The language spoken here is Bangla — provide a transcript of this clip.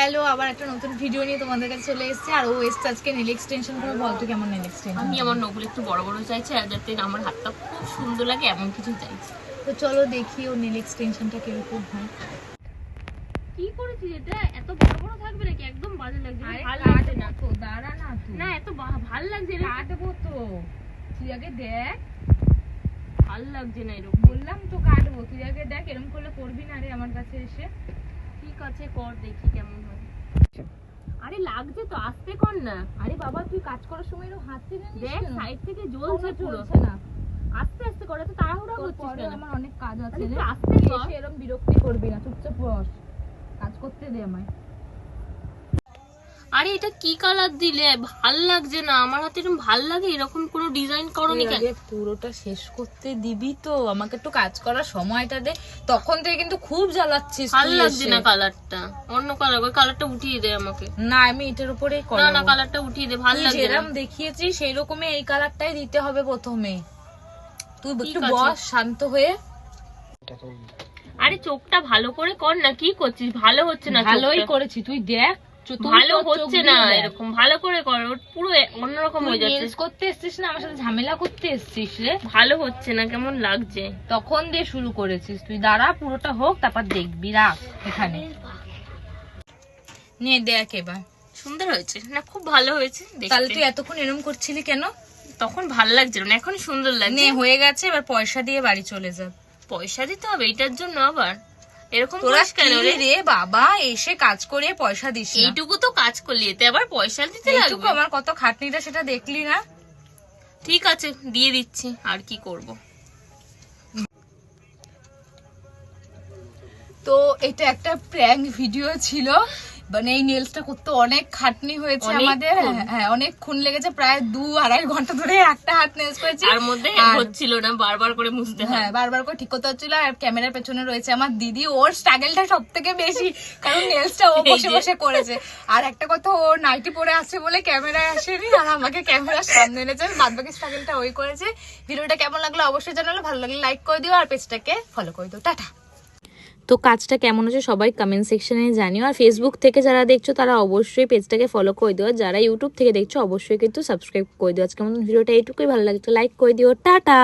হ্যালো, আবার একটা নতুন ভিডিও নিয়ে তোমাদের কাছে চলে এসেছি। আর ও এসছে আজকে নেল এক্সটেনশন করে। বলতো কেমন নেল এক্সটেনশন? আমি আমার নখগুলো একটু বড় বড় চাইছি, আর যাতে আমার হাতটা খুব সুন্দর লাগে এমন কিছু চাইছি। তো চলো দেখি ও নেল এক্সটেনশনটা কিরকম হয়। কি করেছিস এটা? এত বড় বড় থাকবে নাকি? একদম বাজে লাগছে, ভালো লাগছে না তো দাঁড়া না তুই। না, এত ভালো লাগছে না, কাটবো তো, তুই আগে দেখ। ভালো লাগছে না এরকম। বললাম তো কাটবো, তুই আগে দেখ। এরকম করলে করবি না রে আমার কাছে এসে। ঠিক আছে, কর দেখি কেমন হয়। আরে লাগছে তো, আস্তে কর না। আরে বাবা, তুই কাজ করার সময় এরকম হাত টেনে নিস দেখ কেন? সাইড থেকে জ্বলছে পুরো। চলছে না। আস্তে আস্তে করে, তো তাড়াহুড়া তোর করছিস পরে কেন? আমার অনেক কাজ আছে আরে রে। তুই আস্তে তুই কর। এসে এরকম বিরক্তি করবি না, চুপচাপ বস, কাজ করতে দে আমায়। আরে এটা কি কালার দিলে? ভাল লাগছে না আমার হাতে। এরকম ভাল লাগে? এরকম কোনো ডিজাইন করোনি কেন? আগে পুরোটা শেষ করতে দিবি তো, আমাকে একটু কাজ করার সময়টা দে। তখন থেকে কিন্তু খুব জ্বালাচ্ছিস। ভাল তুই লাগছে এসে। না কালারটা, অন্য কালার। ওই কালারটা উঠিয়ে দে আমাকে। না, আমি এটার উপরেই না করাবো। না, কালারটা উঠিয়ে দে, ভাল তুই লাগছে না। যেরকম দেখিয়েছিস সেই রকমই এই কালারটাই দিতে হবে প্রথমে। তুই ঠিক একটু আছে। বস শান্ত হয়ে। আরে চোখটা ভালো করে কর না, কি করছিস? ভালো হচ্ছে না। ভালোই চোখটা করেছি, তুই দেখ। তুই ভালো তোর চোখ হচ্ছে দিয়ে না, দেখ। এরকম ভালো করে কর। ওর পুরো অন্যরকম তুই হয়ে যাচ্ছে। nails করতে এসেছিস না, আমার সাথে ঝামেলা করতে এসেছিস রে। ভালো হচ্ছে না, কেমন লাগছে। তখন দিয়ে শুরু করেছিস। তুই দাঁড়া, পুরোটা হোক, তারপর দেখবি। রাখ এখানে, নিয়ে দেখ এবার। সুন্দর হয়েছে না? খুব ভালো হয়েছে তাহলে দেখতে। তুই এতক্ষণ এরম করছিলি কেন? তখন ভালো লাগছিল না, এখন সুন্দর লাগছে। নে, হয়ে গেছে, এবার পয়সা দিয়ে বাড়ি চলে যা। পয়সা দিতে হবে এটার জন্য আবার? এরকম তোরা করিস কেন রে? রে বাবা, এসে কাজ করে পয়সা দিস না। এইটুকু তো কাজ করলি, এতে আবার পয়সা দিতে এইটুকু লাগবে? আমার কত খাটনিটা সেটা দেখলি না? ঠিক আছে, দিয়ে দিচ্ছি, আর কি করব। তো এটা একটা প্র্যাঙ্ক ভিডিও ছিল। মানে এই নেলসটা করতে অনেক খাটনি হয়েছে আমাদের। হ্যাঁ, অনেকক্ষণ লেগেছে, প্রায় 2-2.5 ঘন্টা ধরে একটা হাত নেলস করেছি। তার মধ্যে হচ্ছিল না, বারবার করে মুছতে হয়। হ্যাঁ, বারবার করে ঠিক করতে হচ্ছিল। আর ক্যামেরার পেছনে রয়েছে আমার দিদি, ওর স্ট্রাগলটা সব থেকে বেশি, কারণ নেলসটা ও বসে বসে করেছে। আর একটা কথা, ও নাইটি পরে আছে বলে ক্যামেরায় আসেনি, আর আমাকে ক্যামেরার সামনে এনেছে। বাদ বাকি স্ট্রাগলটা ওই করেছে। ভিডিওটা কেমন লাগলো অবশ্যই জানালো। ভালো লাগলে লাইক করে দিও, আর পেজটাকে ফলো করে দিও। টাটা। তো কাজটা কেমন হচ্ছে সবাই কমেন্ট সেকশনে জানিও। আর ফেসবুক থেকে যারা দেখছো তারা অবশ্যই পেজটাকে ফলো করে দিও। আর যারা ইউটিউব থেকে দেখছো অবশ্যই কিন্তু সাবস্ক্রাইব করে দিও। আজকে মতন ভিডিওটা এইটুকুই, ভালো লাগছে লাইক করে দিও। টাটা।